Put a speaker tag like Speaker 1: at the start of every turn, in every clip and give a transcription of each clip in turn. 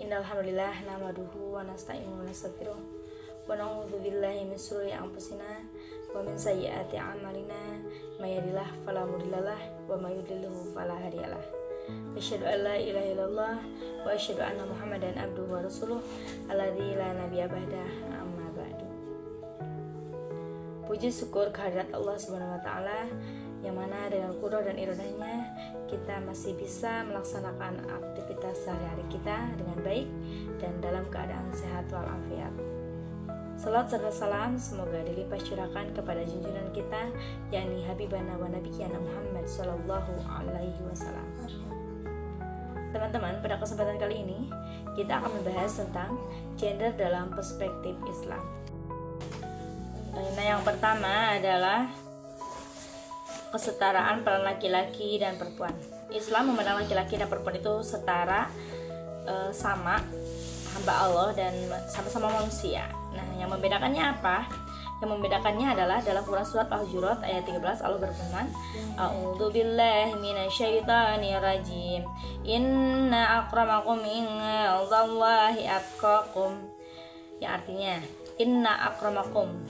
Speaker 1: Innal hamdalillah nahmaduhu wa nasta'inuhu wa nastaghfiruh wa na'udzu billahi min shururi anfusina wa min sayyiati a'malina may yahdihillahu fala mudhillalah wa may yudlilhu fala hadiyalah. Asyhadu an la ilaha illallah wa asyhadu anna Muhammadan abduhu wa rasuluh alladzi la nabiyya ba'dah, amma ba'du. Puji syukur kehadirat Allah Subhanahu wa taala yang mana dengan qudrat dan iradahnya kita masih bisa melaksanakan aktivitas sehari-hari kita dengan baik dan dalam keadaan sehat walafiat. Salat serta salam semoga dilimpah curahkan kepada junjungan kita yakni Habibana wa Nabiyana Muhammad sallallahu alaihi wasallam. Teman-teman, pada kesempatan kali ini kita akan membahas tentang gender dalam perspektif Islam. Nah, yang pertama adalah kesetaraan peran laki-laki dan perempuan. Islam memandang laki-laki dan perempuan itu setara, sama hamba Allah dan sama-sama manusia. Nah, yang membedakannya apa? Yang membedakannya adalah dalam Quran surat Al-Hujurat ayat 13 Allah berfirman, A'udzubillahi minasyaitonirrajim. Inna akramakum indallahi atqakum. Yang artinya, inna akramakum,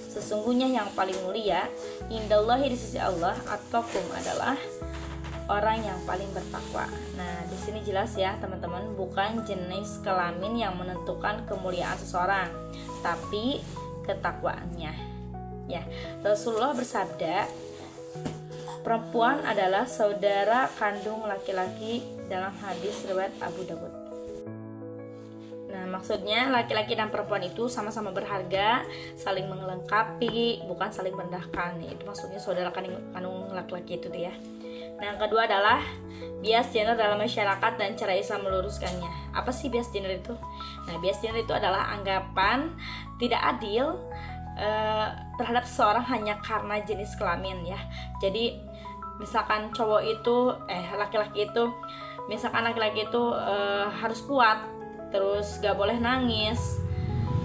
Speaker 1: sesungguhnya yang paling mulia indallahi, di sisi Allah, atqakum adalah orang yang paling bertakwa. Nah, di sini jelas ya teman-teman, bukan jenis kelamin yang menentukan kemuliaan seseorang, tapi ketakwaannya. Ya, Rasulullah bersabda, perempuan adalah saudara kandung laki-laki dalam hadis riwayat Abu Dawud. Nah, maksudnya laki-laki dan perempuan itu sama-sama berharga, saling melengkapi, bukan saling merendahkan. Itu maksudnya saudara kandung laki-laki itu ya. Nah, yang kedua adalah bias gender dalam masyarakat dan cara Islam meluruskannya. Apa sih bias gender itu? Nah, bias gender itu adalah anggapan tidak adil terhadap seseorang hanya karena jenis kelamin ya. Jadi misalkan cowok itu laki-laki itu harus kuat, terus gak boleh nangis,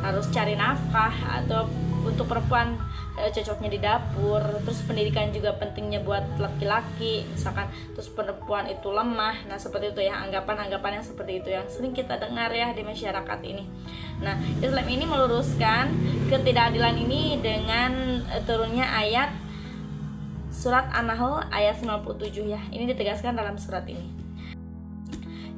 Speaker 1: harus cari nafkah, atau untuk perempuan cocoknya di dapur, terus pendidikan juga pentingnya buat laki-laki misalkan, terus perempuan itu lemah. Nah, seperti itu ya, anggapan-anggapan yang seperti itu yang sering kita dengar ya di masyarakat ini. Nah, Islam ini meluruskan ketidakadilan ini dengan turunnya ayat surat An-Nahl ayat 97 ya. Ini ditegaskan dalam surat ini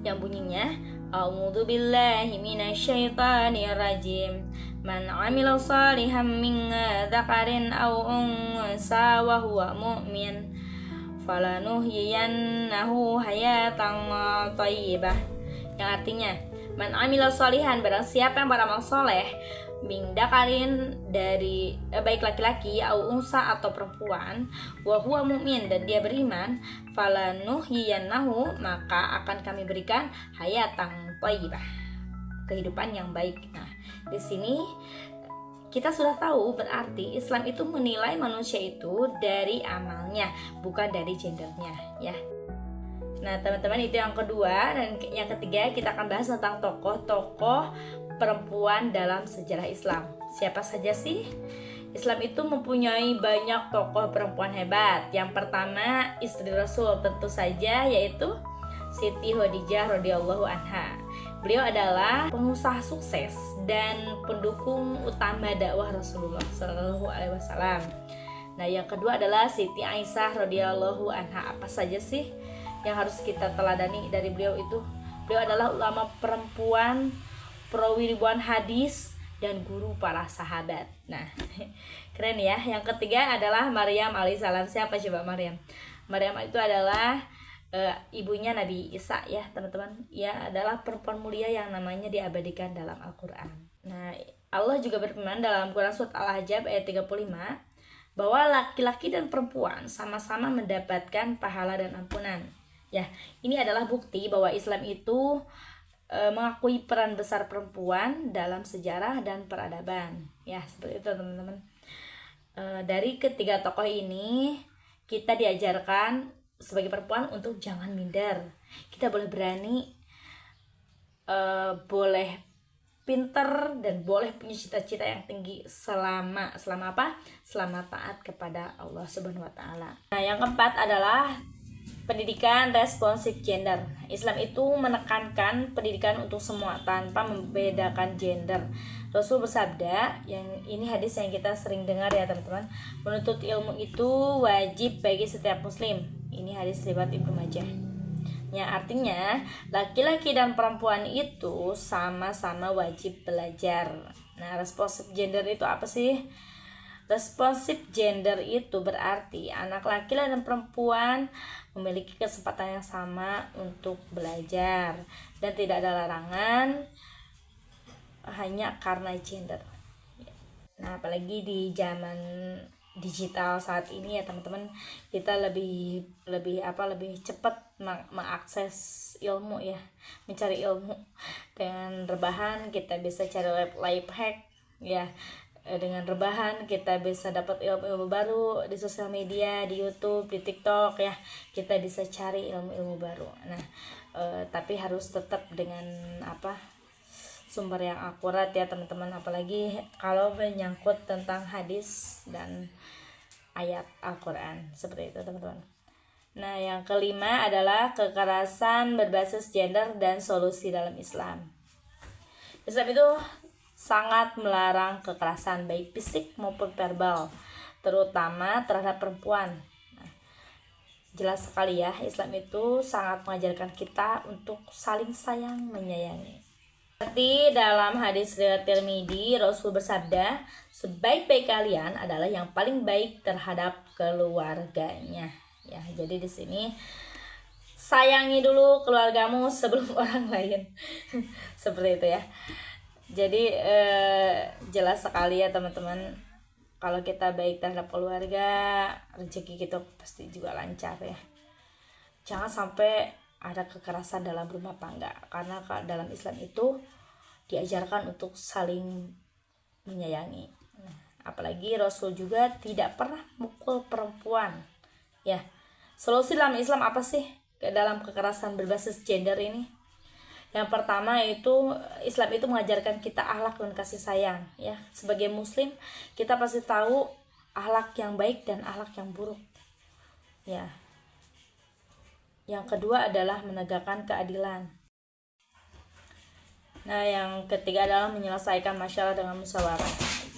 Speaker 1: yang bunyinya, A'udzubillahi minasyaitonirrajim. Man 'amila shalihan min dzakarin aw unsa wa huwa mu'min falanuhyiyannahu hayatan thayyibah. Yang artinya, man 'amila shalihan, barang siapa yang beramal soleh, min dzakarin, dari baik laki-laki, au unsa atau perempuan, wa huwa mu'min, dan dia beriman, falanuhyiyannahu, maka akan kami berikan hayatan thayyibah, kehidupan yang baik. Nah, di sini kita sudah tahu berarti Islam itu menilai manusia itu dari amalnya, bukan dari gendernya ya. Nah, teman-teman, itu yang kedua. Dan yang ketiga kita akan bahas tentang tokoh-tokoh perempuan dalam sejarah Islam. Siapa saja sih? Islam itu mempunyai banyak tokoh perempuan hebat. Yang pertama, istri Rasul tentu saja, yaitu Siti Khadijah radhiyallahu anha. Beliau adalah pengusaha sukses dan pendukung utama dakwah Rasulullah Shallallahu Alaihi Wasallam. Nah, yang kedua adalah Siti Aisyah radhiyallahu anha. Apa saja sih yang harus kita teladani dari beliau itu? Beliau adalah ulama perempuan, perawi ribuan hadis, dan guru para sahabat. Nah, keren ya. Yang ketiga adalah Maryam alaihissalam. Siapa coba Maryam? Maryam itu adalah ibunya Nabi Isa ya teman-teman. Ia adalah perempuan mulia yang namanya diabadikan dalam Al-Quran. Nah, Allah juga berfirman dalam Quran surat Al-Ahzab ayat 35 bahwa laki-laki dan perempuan sama-sama mendapatkan pahala dan ampunan. Ya, ini adalah bukti bahwa Islam itu mengakui peran besar perempuan dalam sejarah dan peradaban. Ya, seperti itu teman-teman. Dari ketiga tokoh ini kita diajarkan sebagai perempuan untuk jangan minder. Kita boleh berani, boleh pinter, dan boleh punya cita-cita yang tinggi selama apa? Selama taat kepada Allah Subhanahu wa taala. Nah, yang keempat adalah Pendidikan responsif gender. Islam itu menekankan pendidikan untuk semua tanpa membedakan gender. Rasul bersabda, yang ini hadis yang kita sering dengar ya teman-teman, menuntut ilmu itu wajib bagi setiap muslim. Ini hadis riwayat Ibnu Majah. Ya, artinya laki-laki dan perempuan itu sama-sama wajib belajar. Nah, responsif gender itu apa sih? Responsif gender itu berarti anak laki-laki dan perempuan memiliki kesempatan yang sama untuk belajar dan tidak ada larangan hanya karena gender. Nah, apalagi di zaman digital saat ini ya teman-teman, kita lebih cepat mengakses ilmu ya, mencari ilmu dengan rebahan. Kita bisa cari life hack ya, dengan rebahan kita bisa dapat ilmu-ilmu baru di sosial media, di YouTube, di TikTok ya. Kita bisa cari ilmu-ilmu baru. Nah, tapi harus tetap dengan sumber yang akurat ya teman-teman, apalagi kalau menyangkut tentang hadis dan ayat Al-Quran seperti itu teman-teman. Nah, yang kelima adalah kekerasan berbasis gender dan solusi dalam Islam. Islam itu sangat melarang kekerasan baik fisik maupun verbal, terutama terhadap perempuan. Nah, jelas sekali ya, Islam itu sangat mengajarkan kita untuk saling sayang menyayangi. Seperti dalam hadis riwayat Tirmidzi, Rasul bersabda, sebaik-baik kalian adalah yang paling baik terhadap keluarganya. Ya, jadi di sini sayangi dulu keluargamu sebelum orang lain. Seperti itu ya. Jadi jelas sekali ya teman-teman, kalau kita baik terhadap keluarga, rezeki kita pasti juga lancar ya. Jangan sampai ada kekerasan dalam rumah tangga, karena dalam Islam itu diajarkan untuk saling menyayangi. Nah, apalagi Rasul juga tidak pernah mukul perempuan ya. Solusi dalam Islam apa sih dalam kekerasan berbasis gender ini? Yang pertama itu, Islam itu mengajarkan kita akhlak dan kasih sayang ya. Sebagai muslim, kita pasti tahu akhlak yang baik dan akhlak yang buruk. Ya. Yang kedua adalah menegakkan keadilan. Nah, yang ketiga adalah menyelesaikan masalah dengan musyawarah.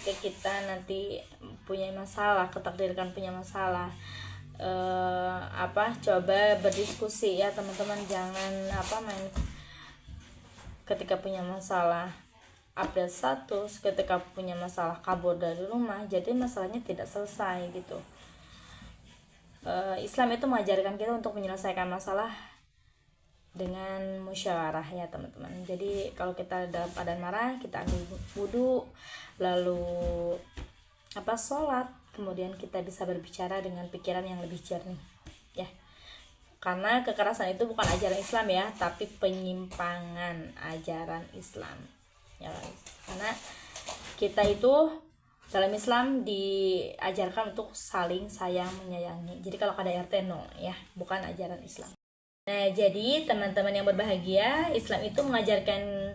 Speaker 1: Jika kita nanti punya masalah, ketakdirkan punya masalah, coba berdiskusi ya teman-teman. Jangan main ketika punya masalah update status, ketika punya masalah kabur dari rumah, jadi masalahnya tidak selesai gitu. Islam itu mengajarkan kita untuk menyelesaikan masalah dengan musyawarah ya teman-teman. Jadi kalau kita dalam keadaan marah, kita ambil wudhu, lalu sholat, kemudian kita bisa berbicara dengan pikiran yang lebih jernih ya. Karena kekerasan itu bukan ajaran Islam ya, tapi penyimpangan ajaran Islam ya. Karena kita itu dalam Islam diajarkan untuk saling sayang menyayangi. Jadi kalau KDRT no ya, bukan ajaran Islam. Nah, jadi teman-teman yang berbahagia, Islam itu mengajarkan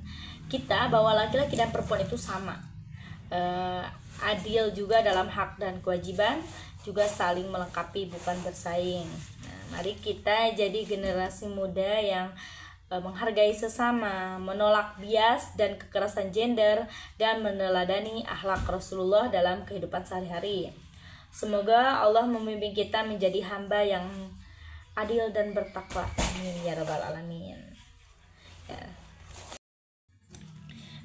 Speaker 1: kita bahwa laki-laki dan perempuan itu sama, adil juga dalam hak dan kewajiban, juga saling melengkapi bukan bersaing. Nah, mari kita jadi generasi muda yang menghargai sesama, menolak bias dan kekerasan gender, dan meneladani akhlak Rasulullah dalam kehidupan sehari-hari. Semoga Allah membimbing kita menjadi hamba yang adil dan bertakwa. Amin ya rabbal alamin. Ya.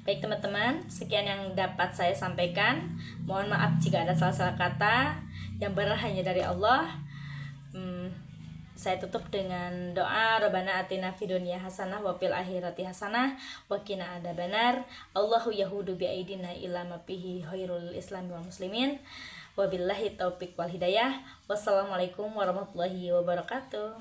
Speaker 1: Baik teman-teman, sekian yang dapat saya sampaikan. Mohon maaf jika ada salah-salah kata. Yang benar hanya dari Allah. Saya tutup dengan doa, Rabbana atina fid dunya hasanah wa fil akhirati hasanah wa qina adzabannar. Allahu yahudu bi aidina ila ma fihi khairul islam wal muslimin. Wabillahi taufiq wal hidayah. Wassalamualaikum warahmatullahi wabarakatuh.